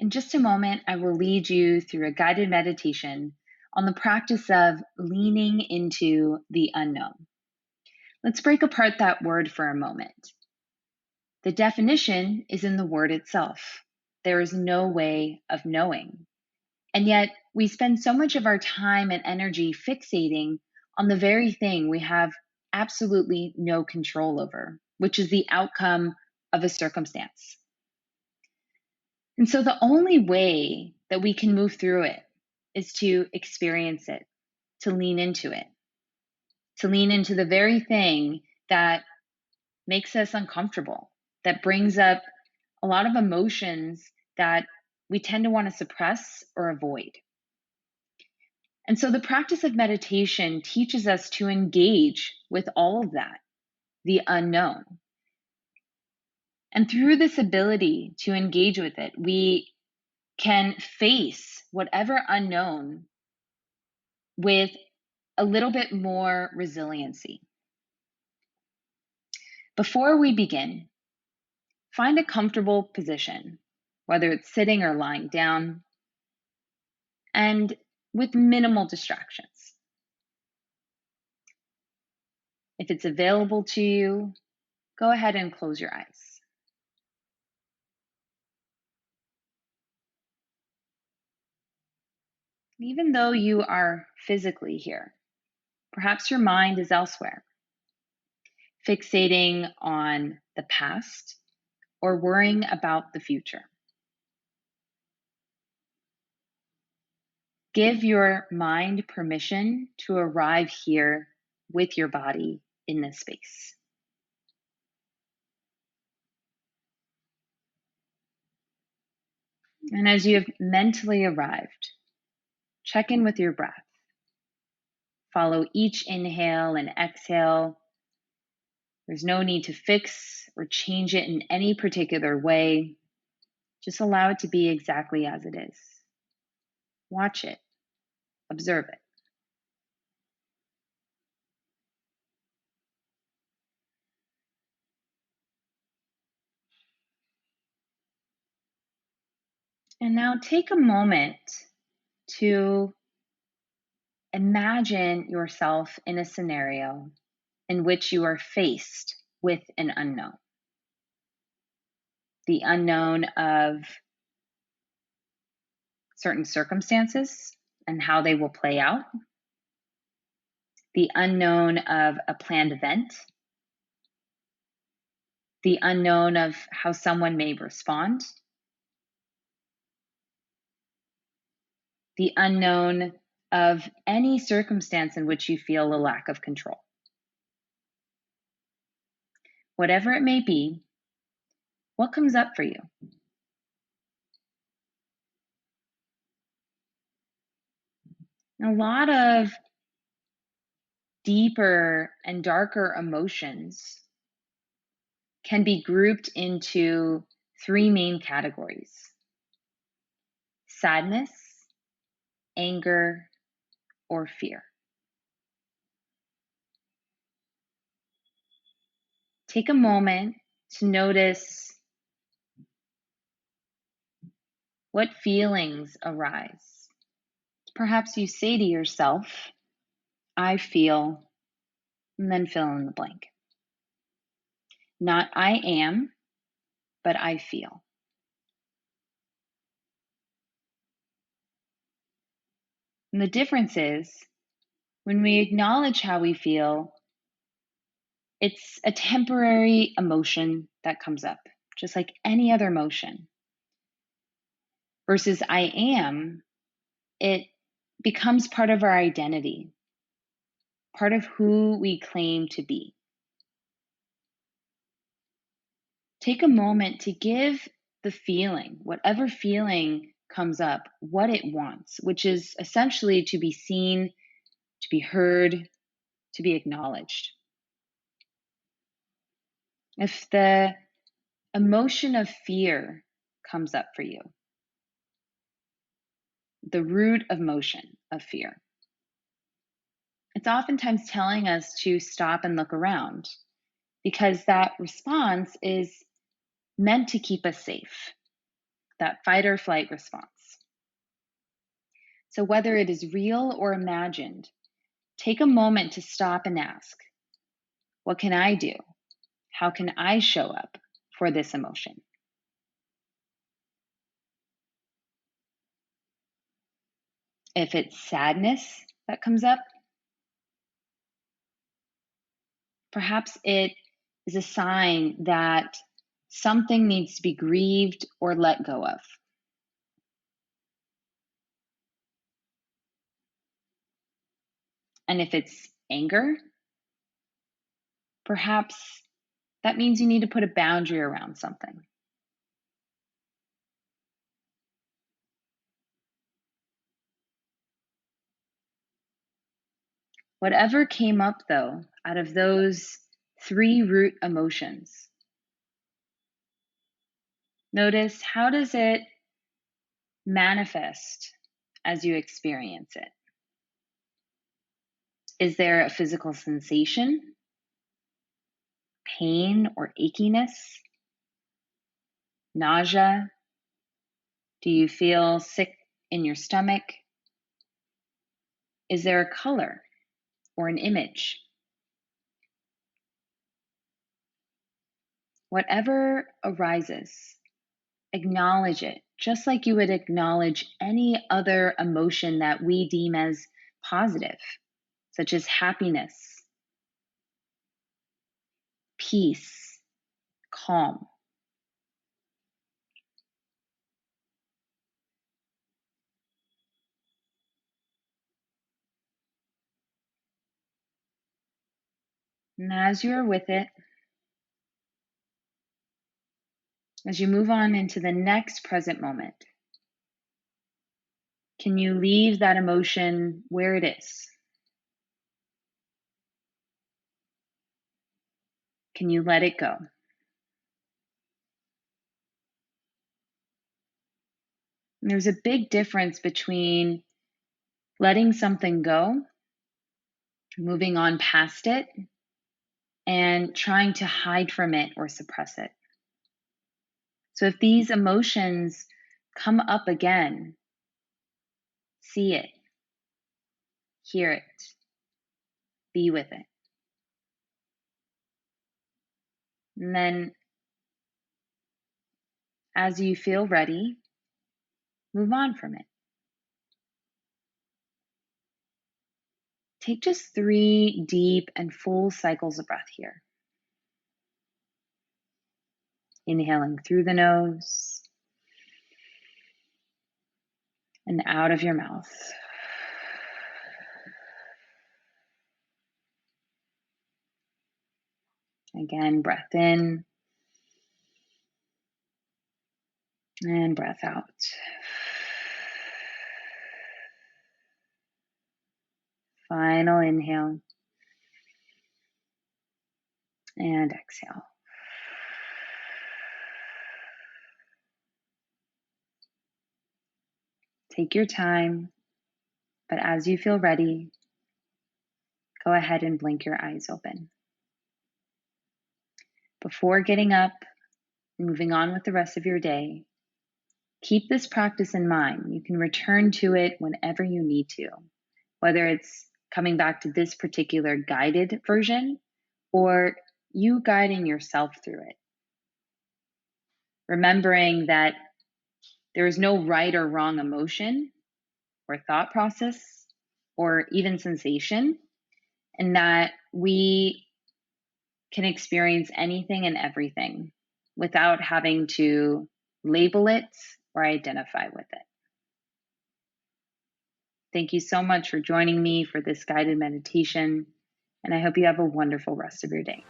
In just a moment, I will lead you through a guided meditation on the practice of leaning into the unknown. Let's break apart that word for a moment. The definition is in the word itself. There is no way of knowing. And yet, we spend so much of our time and energy fixating on the very thing we have absolutely no control over, which is the outcome of a circumstance. And so the only way that we can move through it is to experience it, to lean into it, to lean into the very thing that makes us uncomfortable, that brings up a lot of emotions that we tend to want to suppress or avoid. And so the practice of meditation teaches us to engage with all of that, the unknown. And through this ability to engage with it, we can face whatever unknown with a little bit more resiliency. Before we begin, find a comfortable position, whether it's sitting or lying down, and with minimal distractions. If it's available to you, go ahead and close your eyes. Even though you are physically here, perhaps your mind is elsewhere, fixating on the past or worrying about the future. Give your mind permission to arrive here with your body in this space. And as you have mentally arrived, check in with your breath. Follow each inhale and exhale. There's no need to fix or change it in any particular way. Just allow it to be exactly as it is. Watch it. Observe it. And now take a moment to imagine yourself in a scenario in which you are faced with an unknown. The unknown of certain circumstances and how they will play out. The unknown of a planned event. The unknown of how someone may respond. The unknown of any circumstance in which you feel a lack of control. Whatever it may be, what comes up for you? A lot of deeper and darker emotions can be grouped into three main categories: sadness, anger, or fear. Take a moment to notice what feelings arise. Perhaps you say to yourself, I feel, and then fill in the blank. Not I am, but I feel. And the difference is, when we acknowledge how we feel, it's a temporary emotion that comes up, just like any other emotion. Versus I am, it becomes part of our identity, part of who we claim to be. Take a moment to give the feeling, whatever feeling comes up, what it wants, which is essentially to be seen, to be heard, to be acknowledged. If the emotion of fear comes up for you, the root of motion of fear, it's oftentimes telling us to stop and look around, because that response is meant to keep us safe. that fight or flight response. So whether it is real or imagined, take a moment to stop and ask, what can I do? How can I show up for this emotion? If it's sadness that comes up, perhaps it is a sign that something needs to be grieved or let go of. And if it's anger, perhaps that means you need to put a boundary around something. Whatever came up, though, out of those 3 root emotions, notice, how does it manifest as you experience it? Is there a physical sensation, pain or achiness, nausea? Do you feel sick in your stomach? Is there a color or an image? Whatever arises, acknowledge it, just like you would acknowledge any other emotion that we deem as positive, such as happiness, peace, calm. And as you are with it, as you move on into the next present moment, can you leave that emotion where it is? Can you let it go? And there's a big difference between letting something go, moving on past it, and trying to hide from it or suppress it. So if these emotions come up again, see it, hear it, be with it. And then as you feel ready, move on from it. Take just 3 deep and full cycles of breath here. Inhaling through the nose and out of your mouth. Again, breath in and breath out. Final inhale and exhale. Take your time, but as you feel ready, go ahead and blink your eyes open. Before getting up and moving on with the rest of your day, keep this practice in mind. You can return to it whenever you need to, whether it's coming back to this particular guided version or you guiding yourself through it. Remembering that there is no right or wrong emotion or thought process or even sensation, and that we can experience anything and everything without having to label it or identify with it. Thank you so much for joining me for this guided meditation, and I hope you have a wonderful rest of your day.